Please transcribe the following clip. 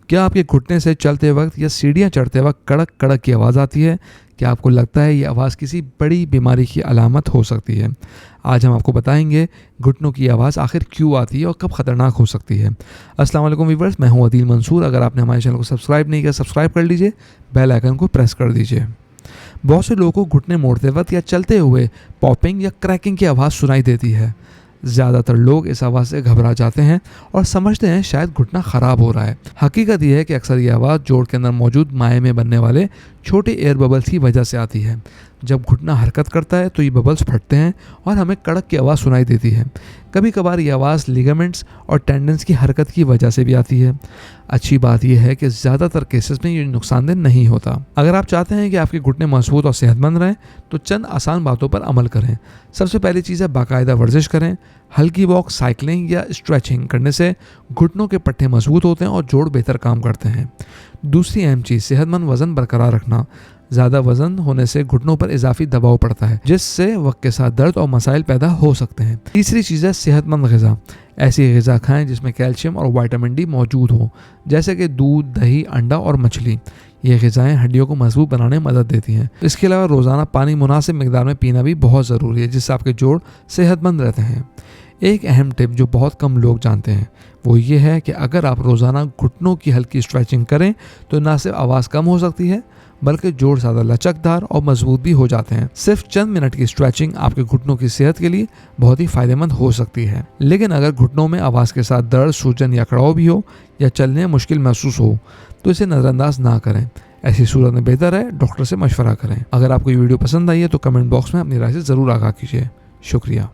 क्या आपके घुटने से चलते वक्त या सीढ़ियाँ चढ़ते वक्त कड़क कड़क की आवाज़ आती है? क्या आपको लगता है ये आवाज़ किसी बड़ी बीमारी की अलामत हो सकती है? आज हम आपको बताएंगे घुटनों की आवाज़ आखिर क्यों आती है और कब ख़तरनाक हो सकती है। अस्सलाम वालेकुम व्यूअर्स, मैं हूं अदील मंसूर। अगर आपने हमारे चैनल को सब्सक्राइब नहीं किया, सब्सक्राइब कर लीजिए, बेल आइकन को प्रेस कर दीजिए। बहुत से लोगों को घुटने मोड़ते वक्त या चलते हुए पॉपिंग या क्रैकिंग की आवाज़ सुनाई देती है। ज़्यादातर लोग इस आवाज़ से घबरा जाते हैं और समझते हैं शायद घुटना ख़राब हो रहा है। हकीकत यह है कि अक्सर ये आवाज़ जोड़ के अंदर मौजूद माए में बनने वाले छोटे एयर बबल्स की वजह से आती है। जब घुटना हरकत करता है तो ये बबल्स फटते हैं और हमें कड़क की आवाज़ सुनाई देती है। कभी कभार ये आवाज़ लिगामेंट्स और टेंडन्स की हरकत की वजह से भी आती है। अच्छी बात यह है कि ज़्यादातर केसेस में ये नुकसानदेह नहीं होता। अगर आप चाहते हैं कि आपके घुटने मजबूत और सेहतमंद रहें तो चंद आसान बातों पर अमल करें। सबसे पहली चीज़ है बाकायदा वर्जिश करें। हल्की वॉक, साइकिलिंग या स्ट्रेचिंग करने से घुटनों के पट्टे मजबूत होते हैं और जोड़ बेहतर काम करते हैं। दूसरी अहम चीज़ सेहतमंद वज़न बरकरार रखना। ज़्यादा वज़न होने से घुटनों पर इजाफी दबाव पड़ता है जिससे वक्त के साथ दर्द और मसाइल पैदा हो सकते हैं। तीसरी चीज़ है सेहतमंद ग़िज़ा। ऐसी ग़िज़ा खाएं जिसमें कैल्शियम और विटामिन डी मौजूद हो, जैसे कि दूध, दही, अंडा और मछली। ये ग़िज़ाएँ हड्डियों को मजबूत बनाने में मदद देती हैं। इसके अलावा रोज़ाना पानी मुनासिब मिकदार में पीना भी बहुत ज़रूरी है, जिससे आपके जोड़ सेहतमंद रहते हैं। एक अहम टिप जो बहुत कम लोग जानते हैं वो ये है कि अगर आप रोज़ाना घुटनों की हल्की स्ट्रेचिंग करें तो ना सिर्फ आवाज़ कम हो सकती है बल्कि जोड़ ज़्यादा लचकदार और मजबूत भी हो जाते हैं। सिर्फ चंद मिनट की स्ट्रेचिंग आपके घुटनों की सेहत के लिए बहुत ही फ़ायदेमंद हो सकती है। लेकिन अगर घुटनों में आवाज़ के साथ दर्द, सूजन या कड़ाव भी हो या चलने में मुश्किल महसूस हो तो इसे नज़रअंदाज ना करें। ऐसी सूरत में बेहतर है डॉक्टर से मशवरा करें। अगर आपको ये वीडियो पसंद आई है तो कमेंट बॉक्स में अपनी राय से ज़रूर आगाह कीजिए। शुक्रिया।